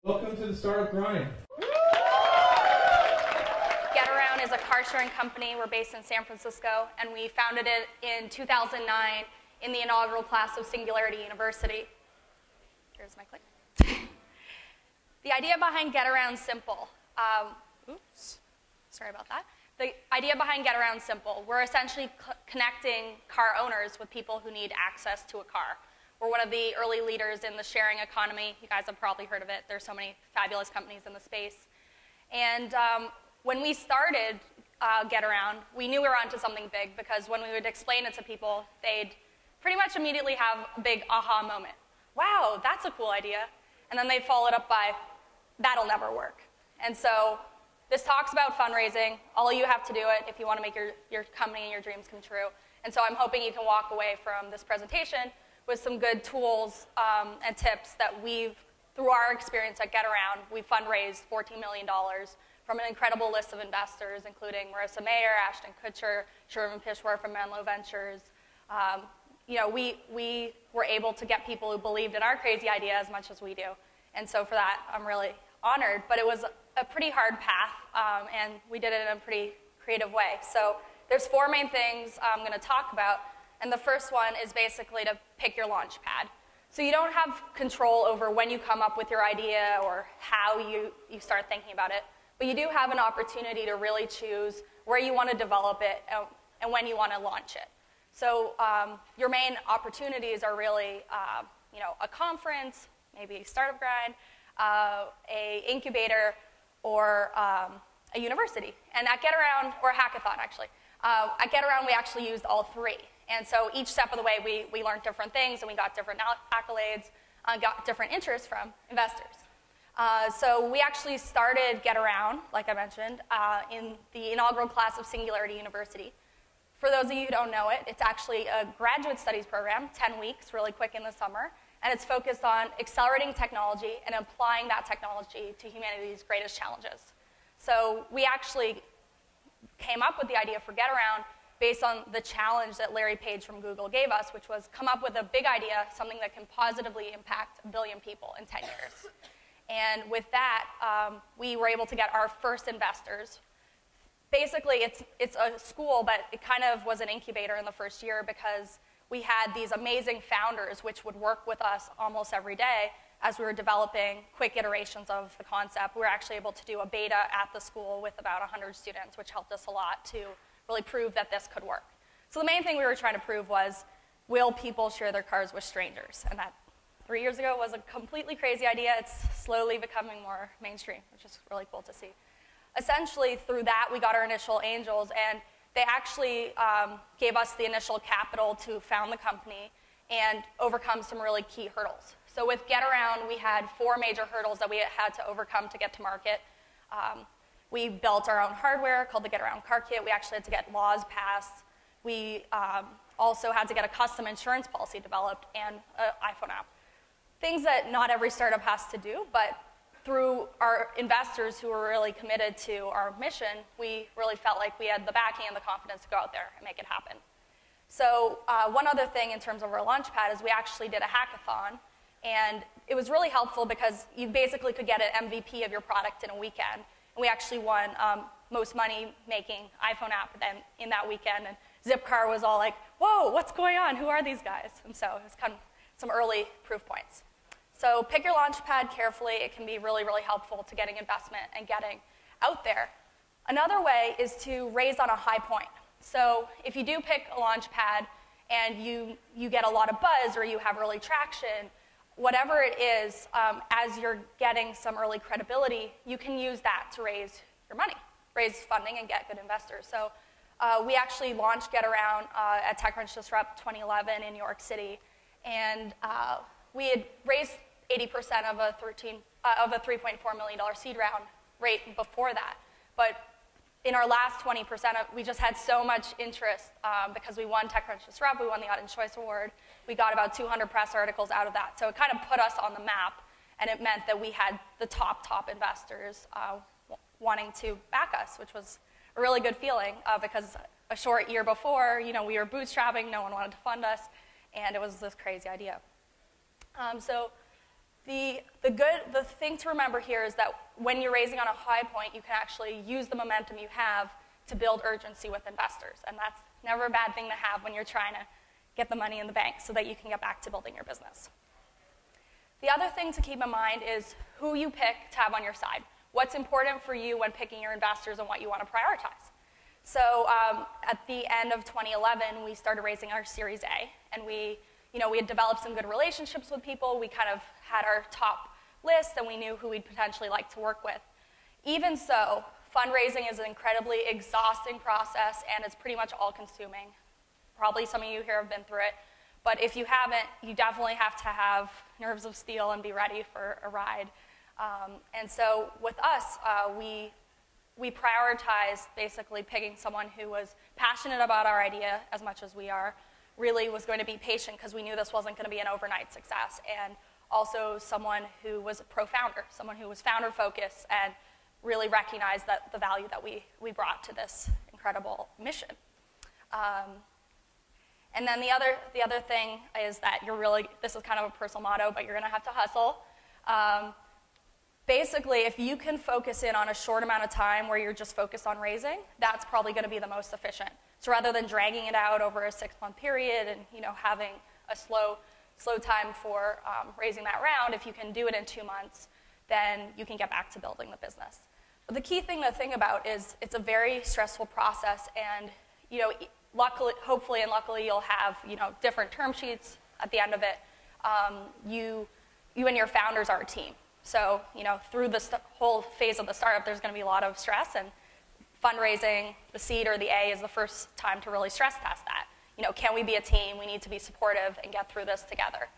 Welcome to the Startup Grind. Getaround is a car sharing company. We're based in San Francisco, and we founded it in 2009 in the inaugural class of Singularity University. Here's my click. The idea behind Getaround's simple. Sorry about that. The idea behind Getaround's simple. We're essentially connecting car owners with people who need access to a car. We're one of the early leaders in the sharing economy. You guys have probably heard of it. There's so many fabulous companies in the space. And when we started Getaround, we knew we were onto something big because when we would explain it to people, they'd pretty much immediately have a big aha moment. Wow, that's a cool idea. And then they'd follow it up by, that'll never work. And so this talks about fundraising. All you have to do it if you want to make your company and your dreams come true. And so I'm hoping you can walk away from this presentation with some good tools and tips that through our experience at Getaround, we fundraised $14 million from an incredible list of investors, including Marissa Mayer, Ashton Kutcher, Sherman Pishwar from Menlo Ventures. We were able to get people who believed in our crazy idea as much as we do. And so for that, I'm really honored. But it was a pretty hard path, and we did it in a pretty creative way. So there's 4 main things I'm going to talk about. And the first one is basically to pick your launch pad. So you don't have control over when you come up with your idea or how you start thinking about it. But you do have an opportunity to really choose where you want to develop it and when you want to launch it. So your main opportunities are really a conference, maybe a startup grind, a incubator, or a university. And at Getaround, or a hackathon actually, at Getaround we actually used all 3. And so each step of the way we learned different things and we got different accolades, got different interests from investors. So we actually started Getaround, like I mentioned, in the inaugural class of Singularity University. For those of you who don't know it, it's actually a graduate studies program, 10 weeks, really quick in the summer. And it's focused on accelerating technology and applying that technology to humanity's greatest challenges. So we actually came up with the idea for Getaround based on the challenge that Larry Page from Google gave us, which was come up with a big idea, something that can positively impact 1 billion people in 10 years. And with that, we were able to get our first investors. Basically, it's a school, but it kind of was an incubator in the first year because we had these amazing founders which would work with us almost every day as we were developing quick iterations of the concept. We were actually able to do a beta at the school with about 100 students, which helped us a lot to really prove that this could work. So the main thing we were trying to prove was, will people share their cars with strangers? And that 3 years ago was a completely crazy idea. It's slowly becoming more mainstream, which is really cool to see. Essentially, through that, we got our initial angels, and they actually gave us the initial capital to found the company and overcome some really key hurdles. So with Getaround, we had 4 major hurdles that we had to overcome to get to market. We built our own hardware called the Getaround Car Kit. We actually had to get laws passed. We also had to get a custom insurance policy developed and an iPhone app. Things that not every startup has to do, but through our investors who were really committed to our mission, we really felt like we had the backing and the confidence to go out there and make it happen. So one other thing in terms of our launchpad is we actually did a hackathon. And it was really helpful because you basically could get an MVP of your product in a weekend. And we actually won most money-making iPhone app then in that weekend. And Zipcar was all like, whoa, what's going on? Who are these guys? And so it was kind of some early proof points. So pick your launchpad carefully. It can be really, really helpful to getting investment and getting out there. Another way is to raise on a high point. So if you do pick a launchpad and you get a lot of buzz or you have early traction, whatever it is, as you're getting some early credibility, you can use that to raise your money, raise funding, and get good investors. So we actually launched Getaround at TechCrunch Disrupt 2011 in New York City, and we had raised 80% of a $3.4 million seed round rate before that. But in our last 20%, we just had so much interest because we won TechCrunch Disrupt, we won the Audience Choice Award. We got about 200 press articles out of that. So it kind of put us on the map, and it meant that we had the top investors wanting to back us, which was a really good feeling because a short year before, we were bootstrapping, no one wanted to fund us, and it was this crazy idea. So The thing to remember here is that when you're raising on a high point, you can actually use the momentum you have to build urgency with investors. And that's never a bad thing to have when you're trying to get the money in the bank so that you can get back to building your business. The other thing to keep in mind is who you pick to have on your side. What's important for you when picking your investors and what you want to prioritize. So at the end of 2011, we started raising our Series A, and we had developed some good relationships with people. We kind of had our top list, and we knew who we'd potentially like to work with. Even so, fundraising is an incredibly exhausting process, and it's pretty much all-consuming. Probably some of you here have been through it, but if you haven't, you definitely have to have nerves of steel and be ready for a ride. And so with us, we prioritized basically picking someone who was passionate about our idea as much as we are, really was going to be patient because we knew this wasn't going to be an overnight success, and also someone who was a pro-founder, someone who was founder-focused and really recognized that the value that we brought to this incredible mission. And then the other thing is that this is kind of a personal motto, but you're going to have to hustle. Basically, if you can focus in on a short amount of time where you're just focused on raising, that's probably going to be the most efficient. So rather than dragging it out over a 6-month period and having a slow time for raising that round, if you can do it in 2 months, then you can get back to building the business. But the key thing to think about is it's a very stressful process, and hopefully and luckily you'll have different term sheets at the end of it. You and your founders are a team. So, through this whole phase of the startup, there's going to be a lot of stress, and fundraising, the seed or the A, is the first time to really stress test that. Can we be a team? We need to be supportive and get through this together.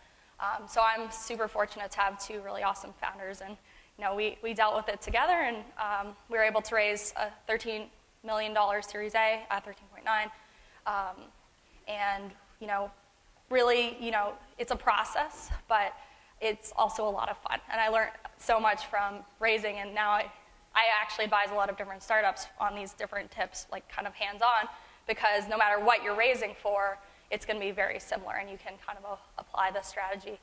So I'm super fortunate to have 2 really awesome founders, and we dealt with it together, and we were able to raise a $13 million Series A at 13.9, and really, it's a process, but it's also a lot of fun. And I learned so much from raising, and now I actually advise a lot of different startups on these different tips, like kind of hands-on, because no matter what you're raising for, it's going to be very similar, and you can kind of apply the strategy.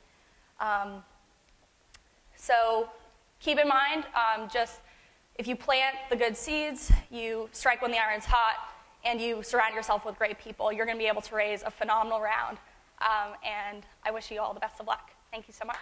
So keep in mind, just if you plant the good seeds, you strike when the iron's hot, and you surround yourself with great people, you're going to be able to raise a phenomenal round. And I wish you all the best of luck. Thank you so much.